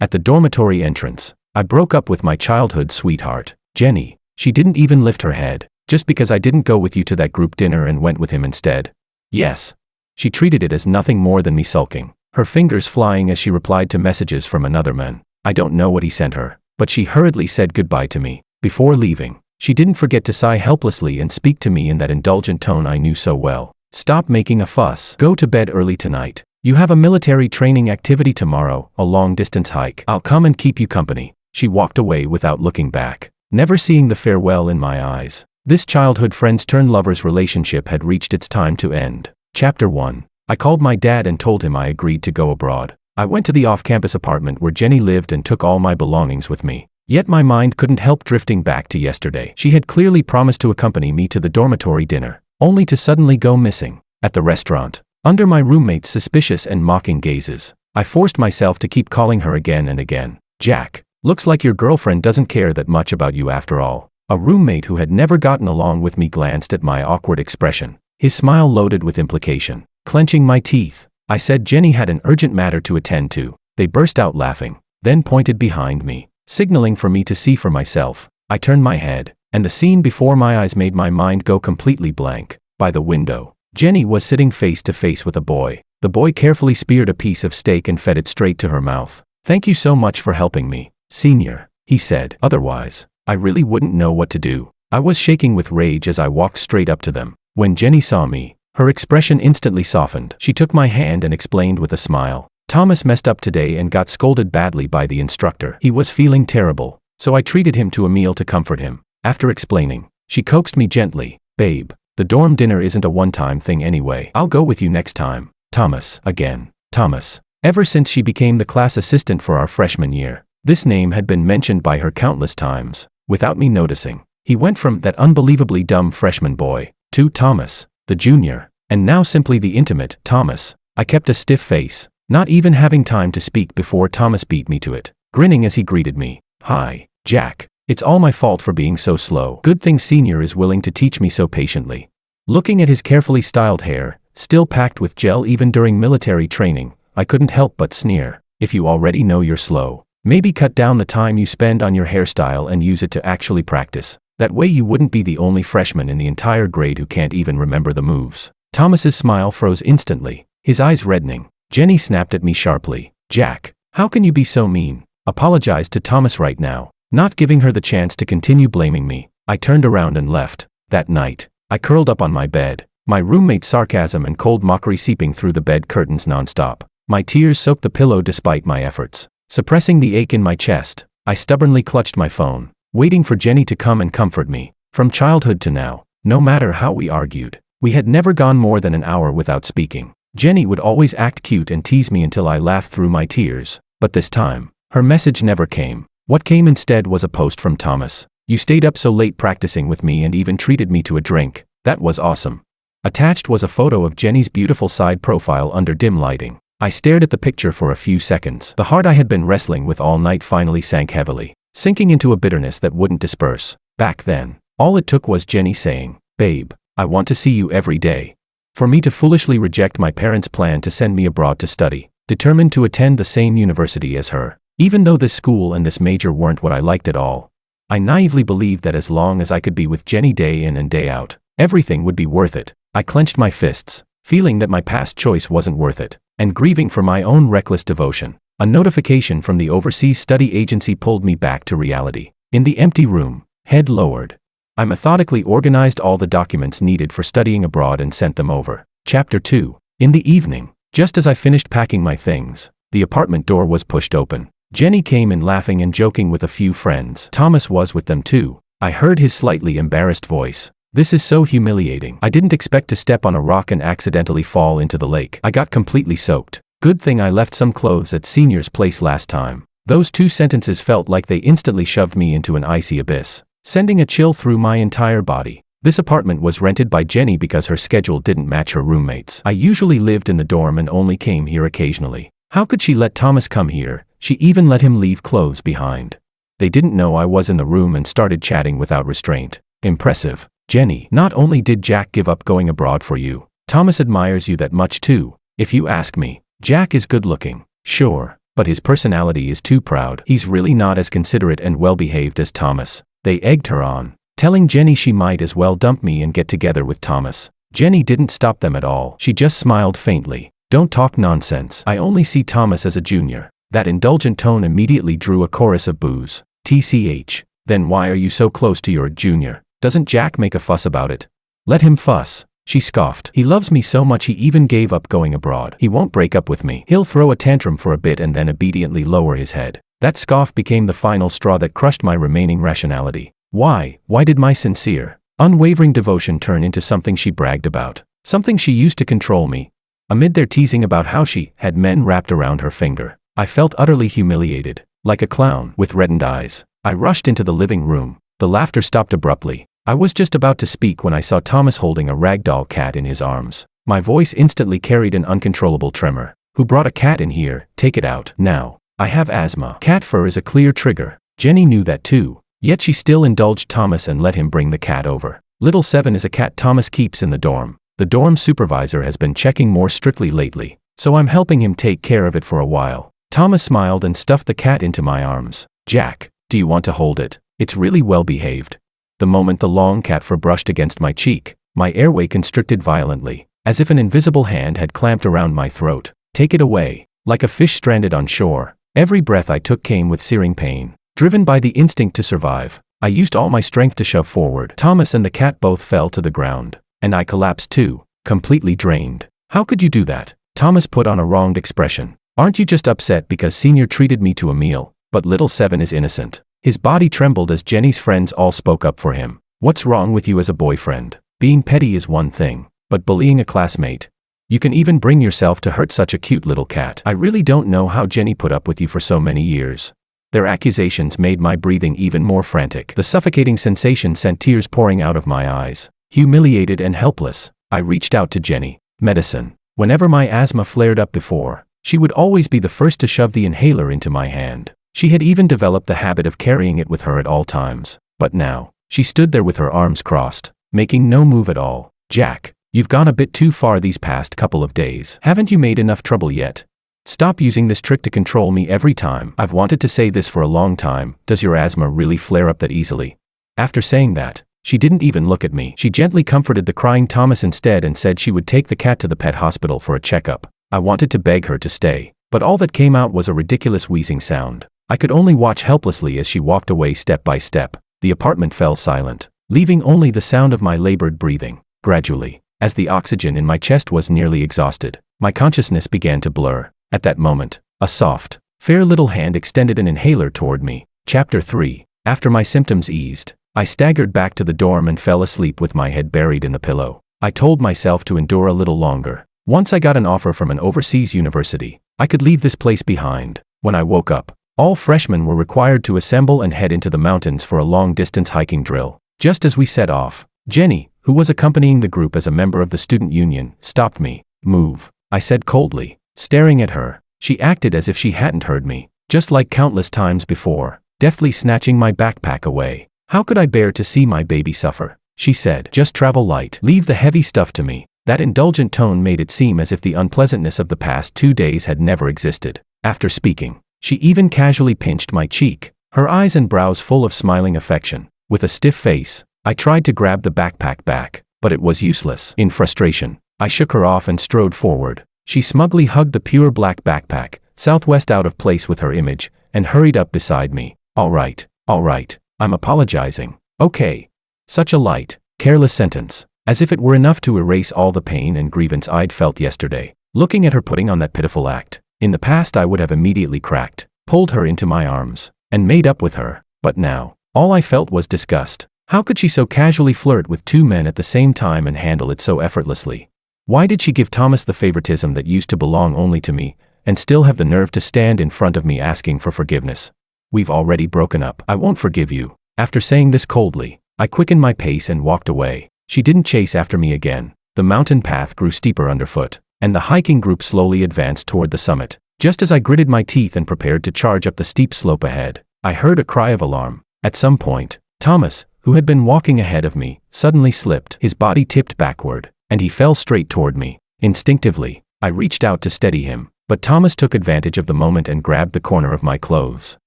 At the dormitory entrance, I broke up with my childhood sweetheart, Jenny. She didn't even lift her head, just because I didn't go with you to that group dinner and went with him instead. Yes. She treated it as nothing more than me sulking, her fingers flying as she replied to messages from another man. I don't know what he sent her, but she hurriedly said goodbye to me. Before leaving, she didn't forget to sigh helplessly and speak to me in that indulgent tone I knew so well. Stop making a fuss. Go to bed early tonight. You have a military training activity tomorrow, a long-distance hike. I'll come and keep you company. She walked away without looking back, never seeing the farewell in my eyes. This childhood friends-turned-lovers relationship had reached its time to end. Chapter 1. I called my dad and told him I agreed to go abroad. I went to the off-campus apartment where Jenny lived and took all my belongings with me. Yet my mind couldn't help drifting back to yesterday. She had clearly promised to accompany me to the dormitory dinner, only to suddenly go missing. At the restaurant, under my roommate's suspicious and mocking gazes, I forced myself to keep calling her again and again. Jack, looks like your girlfriend doesn't care that much about you after all. A roommate who had never gotten along with me glanced at my awkward expression, his smile loaded with implication. Clenching my teeth, I said Jenny had an urgent matter to attend to. They burst out laughing, then pointed behind me, signaling for me to see for myself. I turned my head, and the scene before my eyes made my mind go completely blank. By the window, Jenny was sitting face to face with a boy. The boy carefully speared a piece of steak and fed it straight to her mouth. "Thank you so much for helping me, Senior," he said. "Otherwise, I really wouldn't know what to do." I was shaking with rage as I walked straight up to them. When Jenny saw me, her expression instantly softened. She took my hand and explained with a smile. "Thomas messed up today and got scolded badly by the instructor. He was feeling terrible, so I treated him to a meal to comfort him." After explaining, she coaxed me gently. "Babe, the dorm dinner isn't a one-time thing anyway. I'll go with you next time." Thomas, again. Thomas. Ever since she became the class assistant for our freshman year, this name had been mentioned by her countless times, without me noticing. He went from that unbelievably dumb freshman boy to Thomas, the junior, and now simply the intimate Thomas. I kept a stiff face, not even having time to speak before Thomas beat me to it, grinning as he greeted me. "Hi, Jack. It's all my fault for being so slow. Good thing Senior is willing to teach me so patiently." Looking at his carefully styled hair, still packed with gel even during military training, I couldn't help but sneer. "If you already know you're slow, maybe cut down the time you spend on your hairstyle and use it to actually practice. That way you wouldn't be the only freshman in the entire grade who can't even remember the moves." Thomas's smile froze instantly, his eyes reddening. Jenny snapped at me sharply. "Jack, how can you be so mean? Apologize to Thomas right now." Not giving her the chance to continue blaming me, I turned around and left. That night, I curled up on my bed, my roommate's sarcasm and cold mockery seeping through the bed curtains nonstop. My tears soaked the pillow despite my efforts. Suppressing the ache in my chest, I stubbornly clutched my phone, waiting for Jenny to come and comfort me. From childhood to now, no matter how we argued, we had never gone more than an hour without speaking. Jenny would always act cute and tease me until I laughed through my tears, but this time, her message never came. What came instead was a post from Thomas. "You stayed up so late practicing with me and even treated me to a drink. That was awesome." Attached was a photo of Jenny's beautiful side profile under dim lighting. I stared at the picture for a few seconds. The heart I had been wrestling with all night finally sank heavily, sinking into a bitterness that wouldn't disperse. Back then, all it took was Jenny saying, "Babe, I want to see you every day." For me to foolishly reject my parents' plan to send me abroad to study, determined to attend the same university as her. Even though this school and this major weren't what I liked at all, I naively believed that as long as I could be with Jenny day in and day out, everything would be worth it. I clenched my fists, feeling that my past choice wasn't worth it, and grieving for my own reckless devotion. A notification from the overseas study agency pulled me back to reality. In the empty room, head lowered, I methodically organized all the documents needed for studying abroad and sent them over. Chapter 2. In the evening, just as I finished packing my things, the apartment door was pushed open. Jenny came in laughing and joking with a few friends. Thomas was with them too. I heard his slightly embarrassed voice. "This is so humiliating. I didn't expect to step on a rock and accidentally fall into the lake. I got completely soaked. Good thing I left some clothes at Senior's place last time." Those two sentences felt like they instantly shoved me into an icy abyss, sending a chill through my entire body. This apartment was rented by Jenny because her schedule didn't match her roommates. I usually lived in the dorm and only came here occasionally. How could she let Thomas come here? She even let him leave clothes behind. They didn't know I was in the room and started chatting without restraint. Impressive. "Jenny, not only did Jack give up going abroad for you, Thomas admires you that much too. If you ask me, Jack is good looking. Sure, but his personality is too proud. He's really not as considerate and well-behaved as Thomas. They egged her on, telling Jenny she might as well dump me and get together with Thomas. Jenny didn't stop them at all. She just smiled faintly. Don't talk nonsense. I only see Thomas as a junior. That indulgent tone immediately drew a chorus of boos. TCH. Then why are you so close to your junior? Doesn't Jack make a fuss about it? Let him fuss. She scoffed. He loves me so much he even gave up going abroad. He won't break up with me. He'll throw a tantrum for a bit and then obediently lower his head. That scoff became the final straw that crushed my remaining rationality. Why did my sincere, unwavering devotion turn into something she bragged about? Something she used to control me? Amid their teasing about how she had men wrapped around her finger, I felt utterly humiliated. Like a clown with reddened eyes, I rushed into the living room. The laughter stopped abruptly. I was just about to speak when I saw Thomas holding a ragdoll cat in his arms. My voice instantly carried an uncontrollable tremor. Who brought a cat in here? Take it out, now. I have asthma. Cat fur is a clear trigger. Jenny knew that too. Yet she still indulged Thomas and let him bring the cat over. Little Seven is a cat Thomas keeps in the dorm. The dorm supervisor has been checking more strictly lately, so I'm helping him take care of it for a while. Thomas smiled and stuffed the cat into my arms. Jack, do you want to hold it? It's really well behaved. The moment the long cat fur brushed against my cheek, my airway constricted violently, as if an invisible hand had clamped around my throat. Take it away. Like a fish stranded on shore, every breath I took came with searing pain. Driven by the instinct to survive, I used all my strength to shove forward. Thomas and the cat both fell to the ground, and I collapsed too, completely drained. How could you do that? Thomas put on a wronged expression. Aren't you just upset because Senior treated me to a meal? But Little Seven is innocent. His body trembled as Jenny's friends all spoke up for him. What's wrong with you as a boyfriend? Being petty is one thing, but bullying a classmate? You can even bring yourself to hurt such a cute little cat. I really don't know how Jenny put up with you for so many years. Their accusations made my breathing even more frantic. The suffocating sensation sent tears pouring out of my eyes. Humiliated and helpless, I reached out to Jenny. Medicine. Whenever my asthma flared up before, she would always be the first to shove the inhaler into my hand. She had even developed the habit of carrying it with her at all times. But now, she stood there with her arms crossed, making no move at all. Jack, you've gone a bit too far these past couple of days. Haven't you made enough trouble yet? Stop using this trick to control me every time. I've wanted to say this for a long time. Does your asthma really flare up that easily? After saying that, she didn't even look at me. She gently comforted the crying Thomas instead and said she would take the cat to the pet hospital for a checkup. I wanted to beg her to stay, but all that came out was a ridiculous wheezing sound. I could only watch helplessly as she walked away step by step. The apartment fell silent, leaving only the sound of my labored breathing. Gradually, as the oxygen in my chest was nearly exhausted, my consciousness began to blur. At that moment, a soft, fair little hand extended an inhaler toward me. Chapter 3. After my symptoms eased, I staggered back to the dorm and fell asleep with my head buried in the pillow. I told myself to endure a little longer. Once I got an offer from an overseas university, I could leave this place behind. When I woke up, all freshmen were required to assemble and head into the mountains for a long-distance hiking drill. Just as we set off, Jenny, who was accompanying the group as a member of the student union, stopped me. Move, I said coldly. Staring at her, she acted as if she hadn't heard me, just like countless times before, deftly snatching my backpack away. How could I bear to see my baby suffer? She said, just travel light. Leave the heavy stuff to me. That indulgent tone made it seem as if the unpleasantness of the past 2 days had never existed. After speaking, she even casually pinched my cheek, her eyes and brows full of smiling affection. With a stiff face, I tried to grab the backpack back, but it was useless. In frustration, I shook her off and strode forward. She smugly hugged the pure black backpack, Southwest out of place with her image, and hurried up beside me. All right, I'm apologizing. Okay. Such a light, careless sentence, as if it were enough to erase all the pain and grievance I'd felt yesterday. Looking at her putting on that pitiful act, in the past I would have immediately cracked, pulled her into my arms, and made up with her. But now, all I felt was disgust. How could she so casually flirt with 2 men at the same time and handle it so effortlessly? Why did she give Thomas the favoritism that used to belong only to me, and still have the nerve to stand in front of me asking for forgiveness? We've already broken up. I won't forgive you. After saying this coldly, I quickened my pace and walked away. She didn't chase after me again. The mountain path grew steeper underfoot, and the hiking group slowly advanced toward the summit. Just as I gritted my teeth and prepared to charge up the steep slope ahead, I heard a cry of alarm. At some point, Thomas, who had been walking ahead of me, suddenly slipped. His body tipped backward, and he fell straight toward me. Instinctively, I reached out to steady him, But Thomas took advantage of the moment and grabbed the corner of my clothes.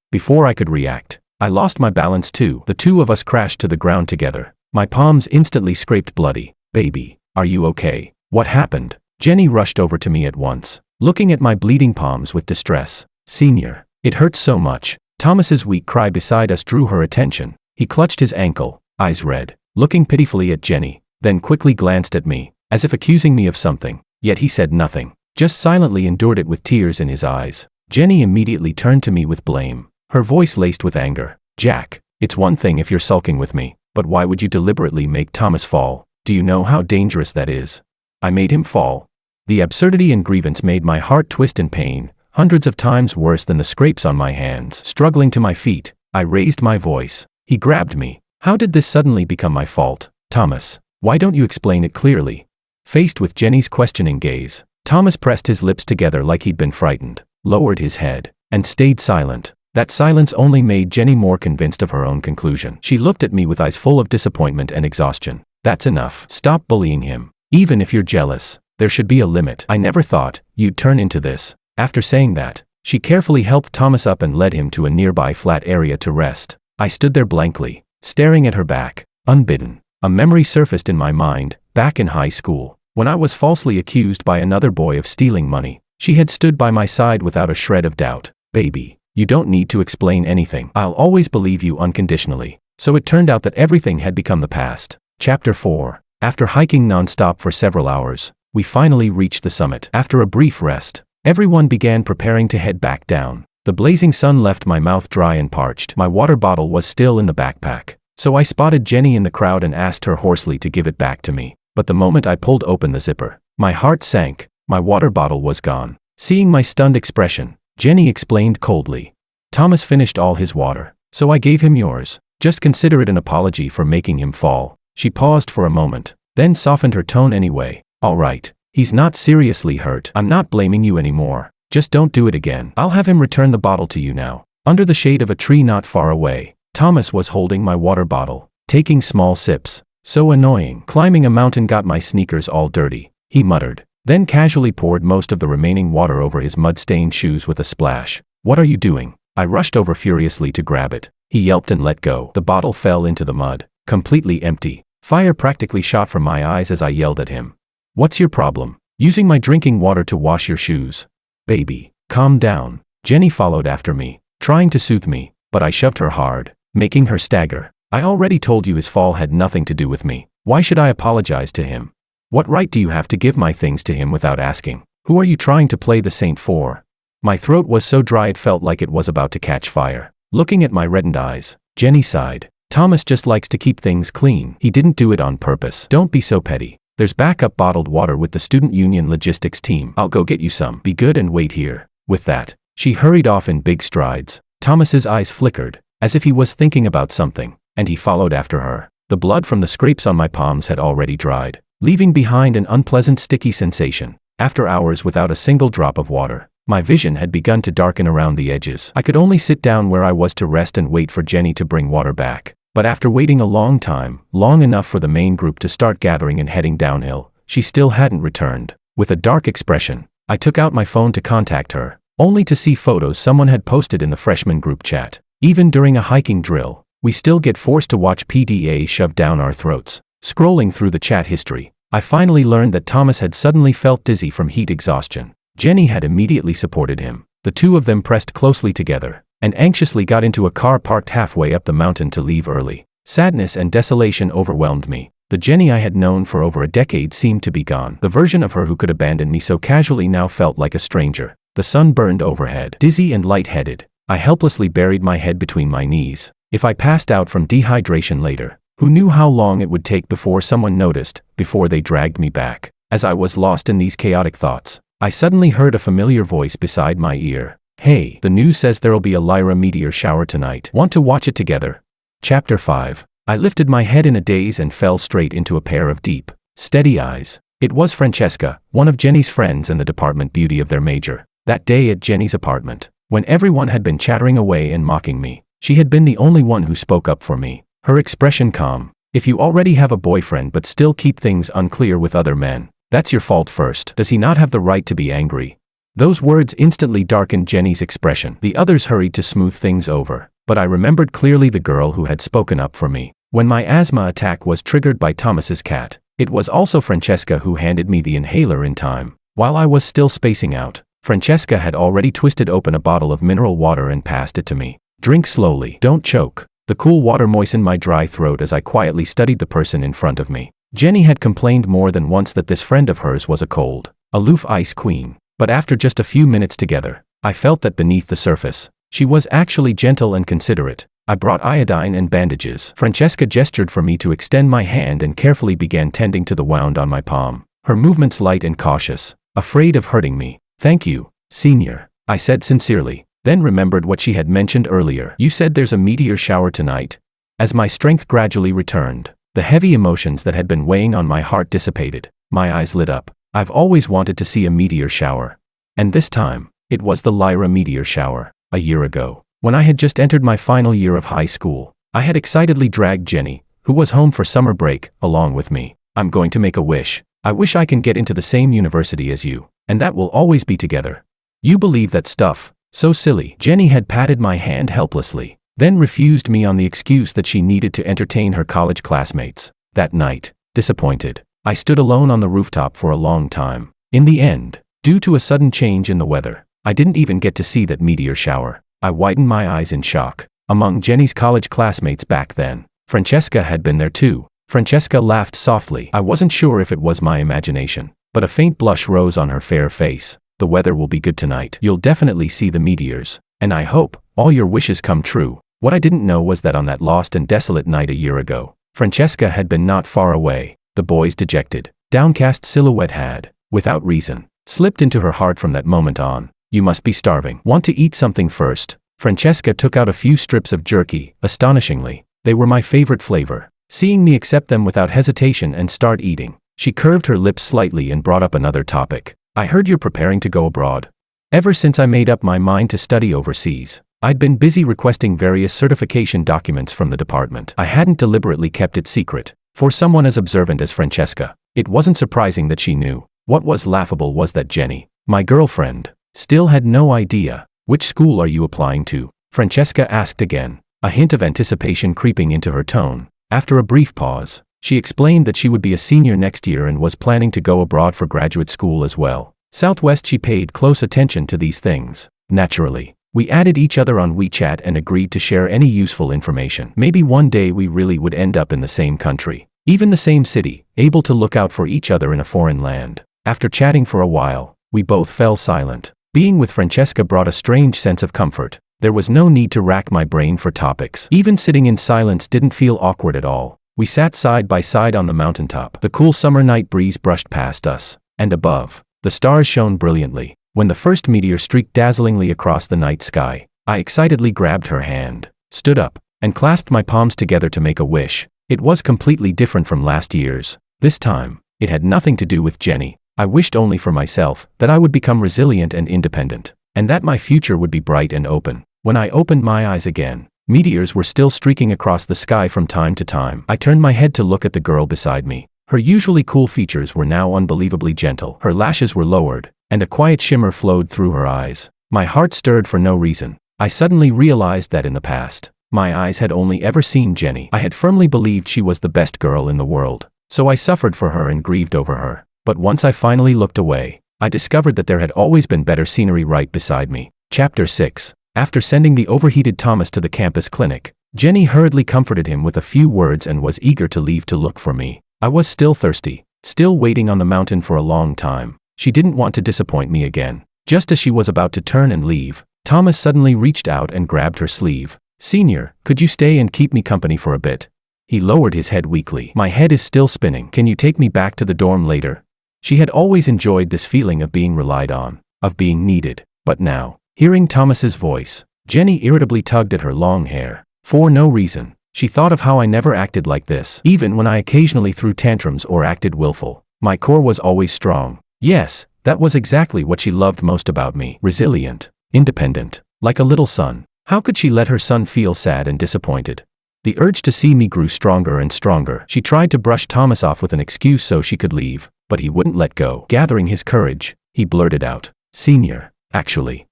Before I could react, I lost my balance too. The two of us crashed to the ground together. My palms instantly scraped bloody. Baby, are you okay? What happened? Jenny rushed over to me at once, looking at my bleeding palms with distress. Senior, it hurts so much. Thomas's weak cry beside us drew her attention. He clutched his ankle, eyes red, looking pitifully at Jenny, then quickly glanced at me, as if accusing me of something, yet he said nothing, just silently endured it with tears in his eyes. Jenny immediately turned to me with blame, her voice laced with anger. Jack, it's one thing if you're sulking with me, but why would you deliberately make Thomas fall? Do you know how dangerous that is? I made him fall. The absurdity and grievance made my heart twist in pain, hundreds of times worse than the scrapes on my hands. Struggling to my feet, I raised my voice. He grabbed me. How did this suddenly become my fault? Thomas, why don't you explain it clearly? Faced with Jenny's questioning gaze, Thomas pressed his lips together like he'd been frightened, lowered his head, and stayed silent. That silence only made Jenny more convinced of her own conclusion. She looked at me with eyes full of disappointment and exhaustion. That's enough. Stop bullying him. Even if you're jealous, there should be a limit. I never thought you'd turn into this. After saying that, she carefully helped Thomas up and led him to a nearby flat area to rest. I stood there blankly, staring at her back, unbidden. A memory surfaced in my mind, back in high school, when I was falsely accused by another boy of stealing money. She had stood by my side without a shred of doubt. Baby, you don't need to explain anything. I'll always believe you unconditionally. So it turned out that everything had become the past. Chapter 4. After hiking non-stop for several hours, we finally reached the summit. After a brief rest, everyone began preparing to head back down. The blazing sun left my mouth dry and parched. My water bottle was still in the backpack, so I spotted Jenny in the crowd and asked her hoarsely to give it back to me. But the moment I pulled open the zipper, my heart sank. My water bottle was gone. Seeing my stunned expression, Jenny explained coldly. Thomas finished all his water, so I gave him yours. Just consider it an apology for making him fall. She paused for a moment, then softened her tone anyway. All right, he's not seriously hurt. I'm not blaming you anymore. Just don't do it again. I'll have him return the bottle to you now. Under the shade of a tree not far away, Thomas was holding my water bottle, taking small sips. So annoying. Climbing a mountain got my sneakers all dirty, he muttered, then casually poured most of the remaining water over his mud-stained shoes with a splash. What are you doing? I rushed over furiously to grab it. He yelped and let go. The bottle fell into the mud, completely empty. Fire practically shot from my eyes as I yelled at him. What's your problem? Using my drinking water to wash your shoes? Baby, calm down. Jenny followed after me, trying to soothe me, but I shoved her hard, making her stagger. I already told you his fall had nothing to do with me. Why should I apologize to him? What right do you have to give my things to him without asking? Who are you trying to play the saint for? My throat was so dry it felt like it was about to catch fire. Looking at my reddened eyes, Jenny sighed. Thomas just likes to keep things clean. He didn't do it on purpose. Don't be so petty. There's backup bottled water with the student union logistics team. I'll go get you some. Be good and wait here. With that, she hurried off in big strides. Thomas's eyes flickered, as if he was thinking about something, and he followed after her. The blood from the scrapes on my palms had already dried, leaving behind an unpleasant sticky sensation. After hours without a single drop of water, my vision had begun to darken around the edges. I could only sit down where I was to rest and wait for Jenny to bring water back. But after waiting a long time, long enough for the main group to start gathering and heading downhill, she still hadn't returned. With a dark expression, I took out my phone to contact her, only to see photos someone had posted in the freshman group chat. Even during a hiking drill, we still get forced to watch PDA shoved down our throats. Scrolling through the chat history, I finally learned that Thomas had suddenly felt dizzy from heat exhaustion. Jenny had immediately supported him. The two of them pressed closely together, and anxiously got into a car parked halfway up the mountain to leave early. Sadness and desolation overwhelmed me. The Jenny I had known for over a decade seemed to be gone. The version of her who could abandon me so casually now felt like a stranger. The sun burned overhead. Dizzy and lightheaded, I helplessly buried my head between my knees. If I passed out from dehydration later, who knew how long it would take before someone noticed, before they dragged me back? As I was lost in these chaotic thoughts, I suddenly heard a familiar voice beside my ear. Hey, the news says there'll be a Lyra meteor shower tonight. Want to watch it together? Chapter 5. I lifted my head in a daze and fell straight into a pair of deep, steady eyes. It was Francesca, one of Jenny's friends and the department beauty of their major. That day at Jenny's apartment, when everyone had been chattering away and mocking me, she had been the only one who spoke up for me. Her expression calm. If you already have a boyfriend but still keep things unclear with other men, that's your fault first. Does he not have the right to be angry? Those words instantly darkened Jenny's expression. The others hurried to smooth things over, but I remembered clearly the girl who had spoken up for me when my asthma attack was triggered by Thomas's cat. It was also Francesca who handed me the inhaler in time. While I was still spacing out, Francesca had already twisted open a bottle of mineral water and passed it to me. Drink slowly, don't choke. The cool water moistened my dry throat as I quietly studied the person in front of me. Jenny had complained more than once that this friend of hers was a cold, aloof ice queen. But after just a few minutes together, I felt that beneath the surface, she was actually gentle and considerate. I brought iodine and bandages. Francesca gestured for me to extend my hand and carefully began tending to the wound on my palm, her movements light and cautious, afraid of hurting me. Thank you, Senior, I said sincerely, then remembered what she had mentioned earlier. You said there's a meteor shower tonight. As my strength gradually returned, the heavy emotions that had been weighing on my heart dissipated. My eyes lit up. I've always wanted to see a meteor shower. And this time, it was the Lyra meteor shower. A year ago, when I had just entered my final year of high school, I had excitedly dragged Jenny, who was home for summer break, along with me. I'm going to make a wish. I wish I can get into the same university as you, and that we'll always be together. You believe that stuff? So silly. Jenny had patted my hand helplessly, then refused me on the excuse that she needed to entertain her college classmates. That night, disappointed, I stood alone on the rooftop for a long time. In the end, due to a sudden change in the weather, I didn't even get to see that meteor shower. I widened my eyes in shock. Among Jenny's college classmates back then, Francesca had been there too. Francesca laughed softly. I wasn't sure if it was my imagination, but a faint blush rose on her fair face. The weather will be good tonight. You'll definitely see the meteors, and I hope all your wishes come true. What I didn't know was that on that lost and desolate night a year ago, Francesca had been not far away. The boy's dejected, downcast silhouette had, without reason, slipped into her heart from that moment on. You must be starving. Want to eat something first? Francesca took out a few strips of jerky. Astonishingly, they were my favorite flavor. Seeing me accept them without hesitation and start eating, she curved her lips slightly and brought up another topic. I heard you're preparing to go abroad. Ever since I made up my mind to study overseas, I'd been busy requesting various certification documents from the department. I hadn't deliberately kept it secret. For someone as observant as Francesca, it wasn't surprising that she knew. What was laughable was that Jenny, my girlfriend, still had no idea. Which school are you applying to? Francesca asked again, a hint of anticipation creeping into her tone. After a brief pause, she explained that she would be a senior next year and was planning to go abroad for graduate school as well. Southwest. She paid close attention to these things. Naturally, we added each other on WeChat and agreed to share any useful information. Maybe one day we really would end up in the same country, even the same city, able to look out for each other in a foreign land. After chatting for a while, we both fell silent. Being with Francesca brought a strange sense of comfort. There was no need to rack my brain for topics. Even sitting in silence didn't feel awkward at all. We sat side by side on the mountaintop. The cool summer night breeze brushed past us, and above, the stars shone brilliantly. When the first meteor streaked dazzlingly across the night sky, I excitedly grabbed her hand, stood up, and clasped my palms together to make a wish. It was completely different from last year's. This time, it had nothing to do with Jenny. I wished only for myself, that I would become resilient and independent, and that my future would be bright and open. When I opened my eyes again, meteors were still streaking across the sky from time to time. I turned my head to look at the girl beside me. Her usually cool features were now unbelievably gentle. Her lashes were lowered, and a quiet shimmer flowed through her eyes. My heart stirred for no reason. I suddenly realized that in the past, my eyes had only ever seen Jenny. I had firmly believed she was the best girl in the world, so I suffered for her and grieved over her. But once I finally looked away, I discovered that there had always been better scenery right beside me. Chapter 6. After sending the overheated Thomas to the campus clinic, Jenny hurriedly comforted him with a few words and was eager to leave to look for me. I was still thirsty, still waiting on the mountain for a long time. She didn't want to disappoint me again. Just as she was about to turn and leave, Thomas suddenly reached out and grabbed her sleeve. Senior, could you stay and keep me company for a bit? He lowered his head weakly. My head is still spinning. Can you take me back to the dorm later? She had always enjoyed this feeling of being relied on, of being needed. But now, hearing Thomas's voice, Jenny irritably tugged at her long hair. For no reason, she thought of how I never acted like this. Even when I occasionally threw tantrums or acted willful, my core was always strong. Yes, that was exactly what she loved most about me. Resilient, independent, like a little son. How could she let her son feel sad and disappointed? The urge to see me grew stronger and stronger. She tried to brush Thomas off with an excuse so she could leave, but he wouldn't let go. Gathering his courage, he blurted out, Senior, actually.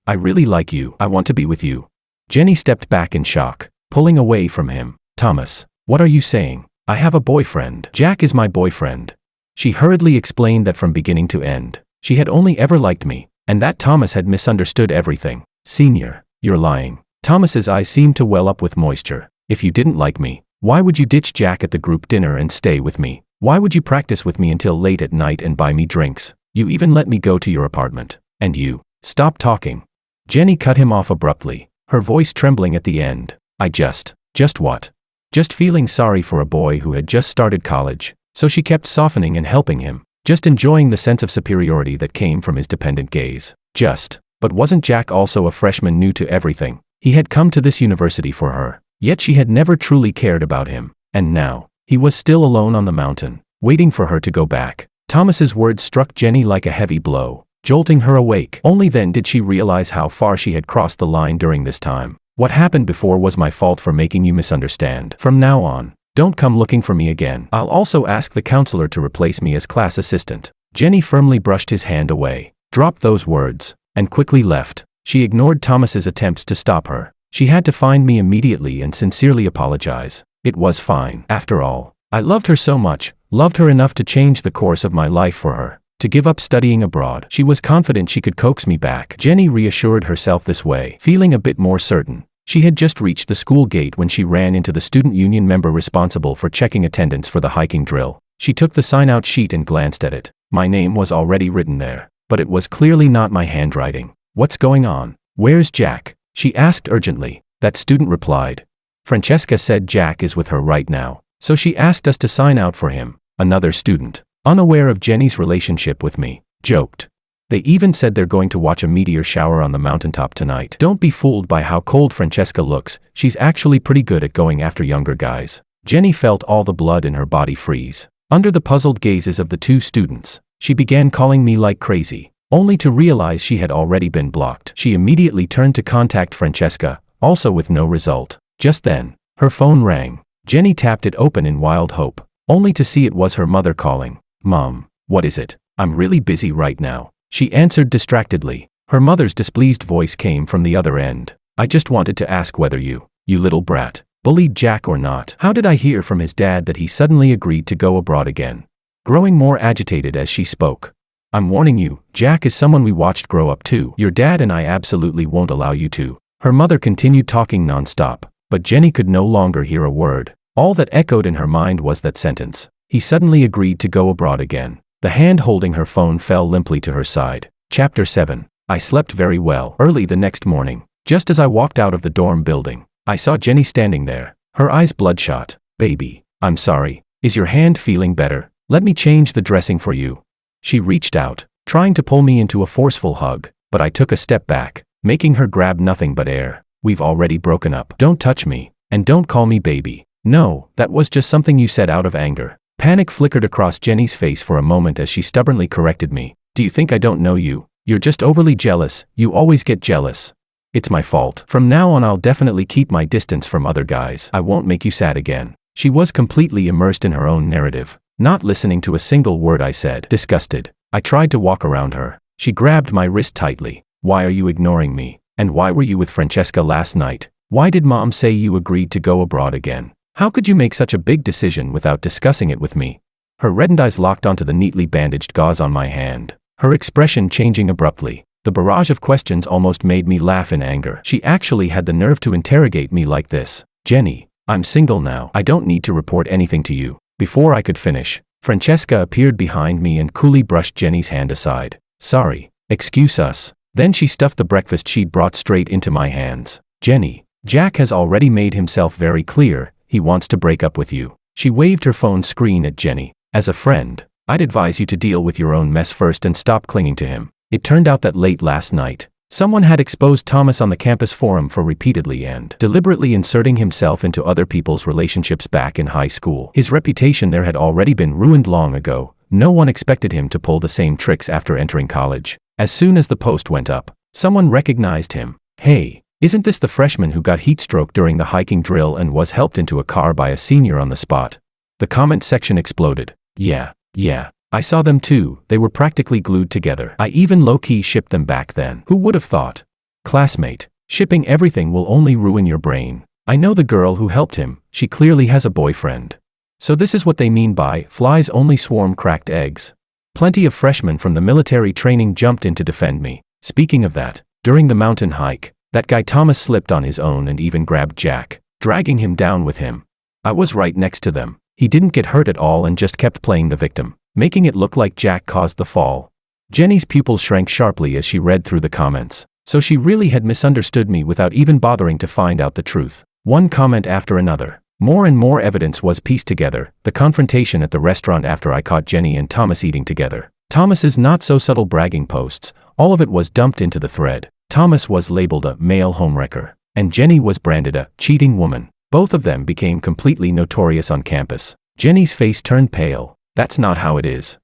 I really like you. I want to be with you. Jenny stepped back in shock, pulling away from him. Thomas, what are you saying? I have a boyfriend. Jack is my boyfriend. She hurriedly explained that from beginning to end, she had only ever liked me, and that Thomas had misunderstood everything. Senior, you're lying. Thomas's eyes seemed to well up with moisture. If you didn't like me, why would you ditch Jack at the group dinner and stay with me? Why would you practice with me until late at night and buy me drinks? You even let me go to your apartment. And you, stop talking. Jenny cut him off abruptly, her voice trembling at the end. Just what? Just feeling sorry for a boy who had just started college, so she kept softening and helping him, just enjoying the sense of superiority that came from his dependent gaze. But wasn't Jack also a freshman new to everything? He had come to this university for her, yet she had never truly cared about him, and now, he was still alone on the mountain, waiting for her to go back. Thomas's words struck Jenny like a heavy blow, jolting her awake. Only then did she realize how far she had crossed the line during this time. What happened before was my fault for making you misunderstand. From now on, don't come looking for me again. I'll also ask the counselor to replace me as class assistant. Jenny firmly brushed his hand away, dropped those words, and quickly left. She ignored Thomas's attempts to stop her. She had to find me immediately and sincerely apologize. It was fine. After all, I loved her so much, loved her enough to change the course of my life for her, to give up studying abroad. She was confident she could coax me back. Jenny reassured herself this way, feeling a bit more certain. She had just reached the school gate when she ran into the student union member responsible for checking attendance for the hiking drill. She took the sign-out sheet and glanced at it. My name was already written there, but it was clearly not my handwriting. What's going on? Where's Jack? She asked urgently. That student replied. Francesca said Jack is with her right now, so she asked us to sign out for him. Another student, unaware of Jenny's relationship with me, joked. They even said they're going to watch a meteor shower on the mountaintop tonight. Don't be fooled by how cold Francesca looks. She's actually pretty good at going after younger guys. Jenny felt all the blood in her body freeze. Under the puzzled gazes of the two students, she began calling me like crazy, only to realize she had already been blocked. She immediately turned to contact Francesca, also with no result. Just then, her phone rang. Jenny tapped it open in wild hope, only to see it was her mother calling. Mom, what is it? I'm really busy right now. She answered distractedly. Her mother's displeased voice came from the other end. I just wanted to ask whether you little brat, bullied Jack or not. How did I hear from his dad that he suddenly agreed to go abroad again? Growing more agitated as she spoke. I'm warning you, Jack is someone we watched grow up too. Your dad and I absolutely won't allow you to. Her mother continued talking non-stop, but Jenny could no longer hear a word. All that echoed in her mind was that sentence. He suddenly agreed to go abroad again. The hand holding her phone fell limply to her side. Chapter 7. I slept very well. Early the next morning, just as I walked out of the dorm building, I saw Jenny standing there, her eyes bloodshot. Baby, I'm sorry. Is your hand feeling better? Let me change the dressing for you. She reached out, trying to pull me into a forceful hug, but I took a step back, making her grab nothing but air. We've already broken up. Don't touch me, and don't call me baby. No, that was just something you said out of anger. Panic flickered across Jenny's face for a moment as she stubbornly corrected me. Do you think I don't know you? You're just overly jealous. You always get jealous. It's my fault. From now on I'll definitely keep my distance from other guys. I won't make you sad again. She was completely immersed in her own narrative, not listening to a single word I said. Disgusted, I tried to walk around her. She grabbed my wrist tightly. Why are you ignoring me? And why were you with Francesca last night? Why did Mom say you agreed to go abroad again? How could you make such a big decision without discussing it with me? Her reddened eyes locked onto the neatly bandaged gauze on my hand, her expression changing abruptly. The barrage of questions almost made me laugh in anger. She actually had the nerve to interrogate me like this. Jenny, I'm single now. I don't need to report anything to you. Before I could finish, Francesca appeared behind me and coolly brushed Jenny's hand aside. Sorry, excuse us. Then she stuffed the breakfast she'd brought straight into my hands. Jenny, Jack has already made himself very clear. He wants to break up with you. She waved her phone screen at Jenny. As a friend, I'd advise you to deal with your own mess first and stop clinging to him. It turned out that late last night, someone had exposed Thomas on the campus forum for repeatedly and deliberately inserting himself into other people's relationships back in high school. His reputation there had already been ruined long ago. No one expected him to pull the same tricks after entering college. As soon as the post went up, someone recognized him. Hey, isn't this the freshman who got heatstroke during the hiking drill and was helped into a car by a senior on the spot? The comment section exploded. Yeah, I saw them too, they were practically glued together. I even low-key shipped them back then. Who would have thought? Classmate, shipping everything will only ruin your brain. I know the girl who helped him, she clearly has a boyfriend. So this is what they mean by, flies only swarm cracked eggs. Plenty of freshmen from the military training jumped in to defend me. Speaking of that, during the mountain hike, that guy Thomas slipped on his own and even grabbed Jack, dragging him down with him. I was right next to them. He didn't get hurt at all and just kept playing the victim, making it look like Jack caused the fall. Jenny's pupils shrank sharply as she read through the comments. So she really had misunderstood me without even bothering to find out the truth. One comment after another. More and more evidence was pieced together. The confrontation at the restaurant after I caught Jenny and Thomas eating together. Thomas's not-so-subtle bragging posts. All of it was dumped into the thread. Thomas was labeled a male homewrecker, and Jenny was branded a cheating woman. Both of them became completely notorious on campus. Jenny's face turned pale. That's not how it is.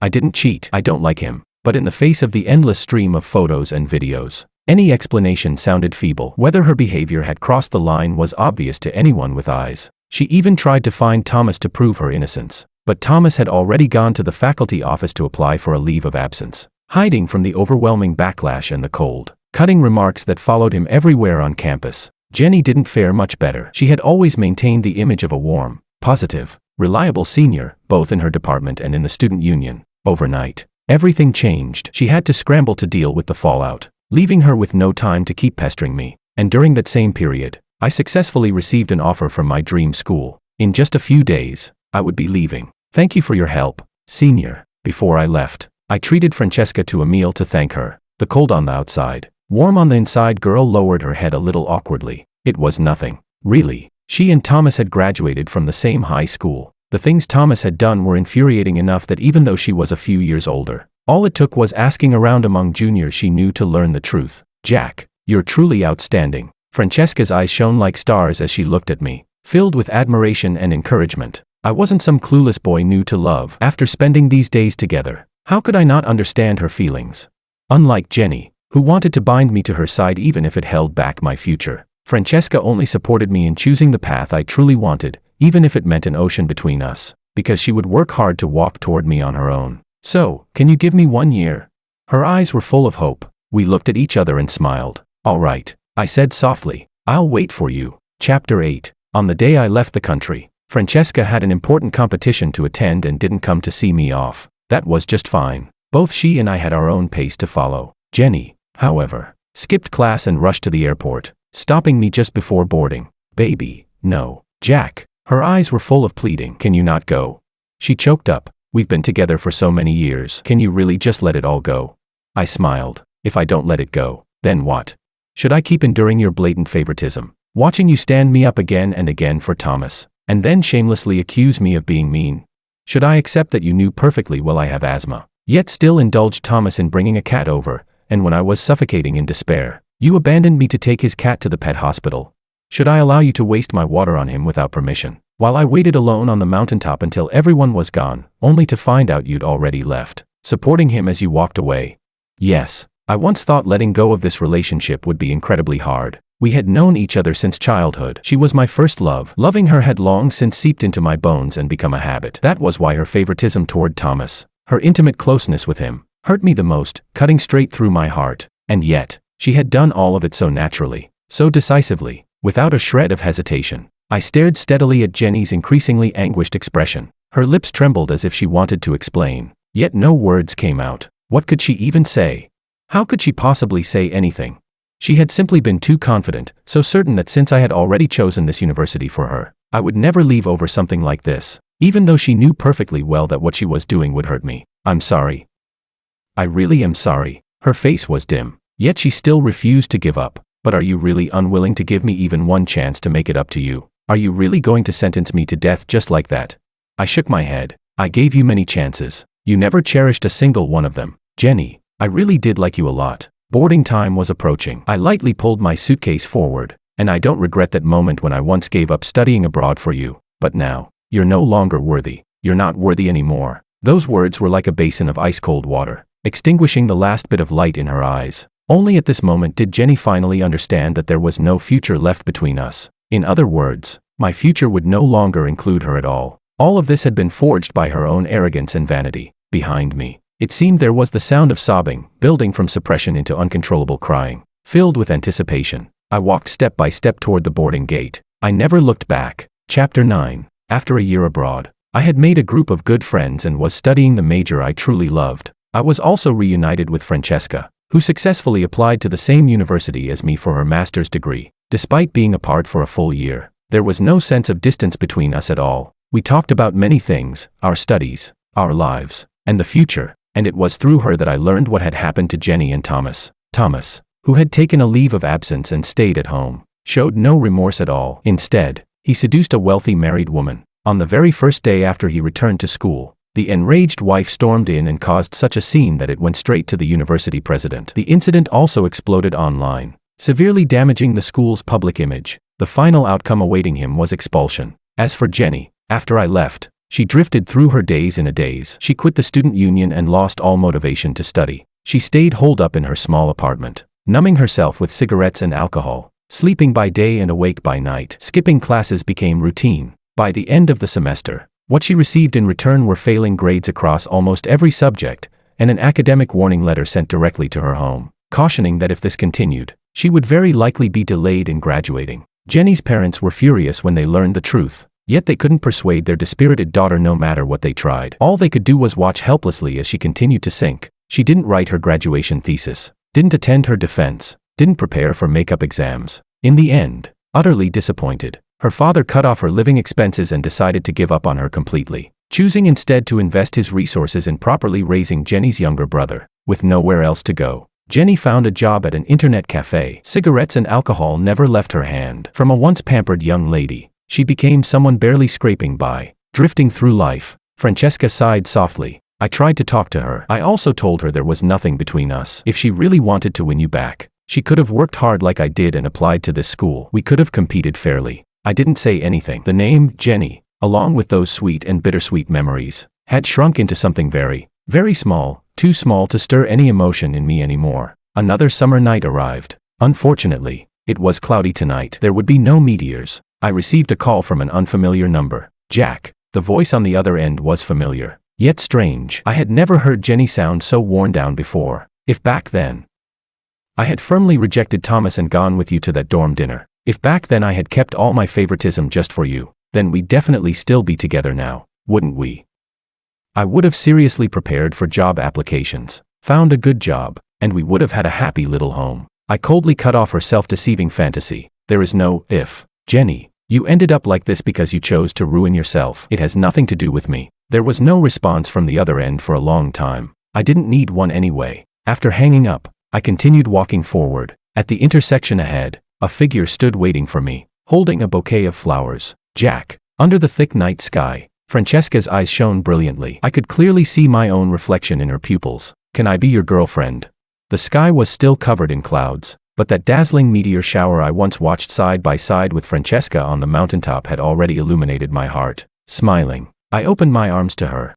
I didn't cheat. I don't like him. But in the face of the endless stream of photos and videos, any explanation sounded feeble. Whether her behavior had crossed the line was obvious to anyone with eyes. She even tried to find Thomas to prove her innocence. But Thomas had already gone to the faculty office to apply for a leave of absence, hiding from the overwhelming backlash and the cold, cutting remarks that followed him everywhere on campus. Jenny didn't fare much better. She had always maintained the image of a warm, positive, reliable senior, both in her department and in the student union. Overnight, everything changed. She had to scramble to deal with the fallout, leaving her with no time to keep pestering me. And during that same period, I successfully received an offer from my dream school. In just a few days, I would be leaving. Thank you for your help, senior. Before I left, I treated Francesca to a meal to thank her. The cold on the outside, warm on the inside. Girl lowered her head a little awkwardly. It was nothing, really. She and Thomas had graduated from the same high school. The things Thomas had done were infuriating enough that even though she was a few years older, all it took was asking around among juniors she knew to learn the truth. Jack, you're truly outstanding. Francesca's eyes shone like stars as she looked at me, filled with admiration and encouragement. I wasn't some clueless boy new to love. After spending these days together, how could I not understand her feelings? Unlike Jenny, who wanted to bind me to her side even if it held back my future, Francesca only supported me in choosing the path I truly wanted, even if it meant an ocean between us, because she would work hard to walk toward me on her own. So, can you give me 1 year? Her eyes were full of hope. We looked at each other and smiled. All right, I said softly. I'll wait for you. Chapter 8. On the day I left the country, Francesca had an important competition to attend and didn't come to see me off. That was just fine. Both she and I had our own pace to follow. Jenny, however, skipped class and rushed to the airport, stopping me just before boarding. Baby, no. Jack. Her eyes were full of pleading. Can you not go? She choked up. We've been together for so many years. Can you really just let it all go? I smiled. If I don't let it go, then what? Should I keep enduring your blatant favoritism, watching you stand me up again and again for Thomas, and then shamelessly accuse me of being mean? Should I accept that you knew perfectly well I have asthma, yet still indulged Thomas in bringing a cat over, and when I was suffocating in despair, you abandoned me to take his cat to the pet hospital? Should I allow you to waste my water on him without permission, while I waited alone on the mountaintop until everyone was gone, only to find out you'd already left, supporting him as you walked away? Yes, I once thought letting go of this relationship would be incredibly hard. We had known each other since childhood. She was my first love. Loving her had long since seeped into my bones and become a habit. That was why her favoritism toward Thomas, her intimate closeness with him, hurt me the most, cutting straight through my heart. And yet, she had done all of it so naturally, so decisively, without a shred of hesitation. I stared steadily at Jenny's increasingly anguished expression. Her lips trembled as if she wanted to explain, yet no words came out. What could she even say? How could she possibly say anything? She had simply been too confident, so certain that since I had already chosen this university for her, I would never leave over something like this, even though she knew perfectly well that what she was doing would hurt me. I'm sorry. I really am sorry. Her face was dim, yet she still refused to give up. But are you really unwilling to give me even one chance to make it up to you? Are you really going to sentence me to death just like that? I shook my head. I gave you many chances. You never cherished a single one of them. Jenny, I really did like you a lot. Boarding time was approaching. I lightly pulled my suitcase forward, and I don't regret that moment when I once gave up studying abroad for you. But now, you're no longer worthy. You're not worthy anymore. Those words were like a basin of ice-cold water, extinguishing the last bit of light in her eyes. Only at this moment did Jenny finally understand that there was no future left between us. In other words, my future would no longer include her at all. All of this had been forged by her own arrogance and vanity. Behind me, it seemed there was the sound of sobbing, building from suppression into uncontrollable crying. Filled with anticipation, I walked step by step toward the boarding gate. I never looked back. Chapter 9. After a year abroad, I had made a group of good friends and was studying the major I truly loved. I was also reunited with Francesca, who successfully applied to the same university as me for her master's degree. Despite being apart for a full year, there was no sense of distance between us at all. We talked about many things, our studies, our lives, and the future, and it was through her that I learned what had happened to Jenny and Thomas. Thomas, who had taken a leave of absence and stayed at home, showed no remorse at all. Instead, he seduced a wealthy married woman. On the very first day after he returned to school, the enraged wife stormed in and caused such a scene that it went straight to the university president. The incident also exploded online, severely damaging the school's public image. The final outcome awaiting him was expulsion. As for Jenny, after I left, she drifted through her days in a daze. She quit the student union and lost all motivation to study. She stayed holed up in her small apartment, numbing herself with cigarettes and alcohol, sleeping by day and awake by night. Skipping classes became routine. By the end of the semester, what she received in return were failing grades across almost every subject, and an academic warning letter sent directly to her home, cautioning that if this continued, she would very likely be delayed in graduating. Jenny's parents were furious when they learned the truth, yet they couldn't persuade their dispirited daughter no matter what they tried. All they could do was watch helplessly as she continued to sink. She didn't write her graduation thesis, didn't attend her defense, didn't prepare for makeup exams. In the end, utterly disappointed, her father cut off her living expenses and decided to give up on her completely, choosing instead to invest his resources in properly raising Jenny's younger brother. With nowhere else to go, Jenny found a job at an internet cafe. Cigarettes and alcohol never left her hand. From a once pampered young lady, she became someone barely scraping by, drifting through life. Francesca sighed softly. I tried to talk to her. I also told her there was nothing between us. If she really wanted to win you back, she could have worked hard like I did and applied to this school. We could have competed fairly. I didn't say anything. The name, Jenny, along with those sweet and bittersweet memories, had shrunk into something very, very small, too small to stir any emotion in me anymore. Another summer night arrived. Unfortunately, it was cloudy tonight. There would be no meteors. I received a call from an unfamiliar number. Jack. The voice on the other end was familiar, yet strange. I had never heard Jenny sound so worn down before. If back then I had firmly rejected Thomas and gone with you to that dorm dinner, if back then I had kept all my favoritism just for you, then we'd definitely still be together now, wouldn't we? I would have seriously prepared for job applications, found a good job, and we would have had a happy little home. I coldly cut off her self-deceiving fantasy. There is no if. Jenny, you ended up like this because you chose to ruin yourself. It has nothing to do with me. There was no response from the other end for a long time. I didn't need one anyway. After hanging up, I continued walking forward. At the intersection ahead, a figure stood waiting for me, holding a bouquet of flowers. Jack. Under the thick night sky, Francesca's eyes shone brilliantly. I could clearly see my own reflection in her pupils. Can I be your girlfriend? The sky was still covered in clouds, but that dazzling meteor shower I once watched side by side with Francesca on the mountaintop had already illuminated my heart. Smiling, I opened my arms to her.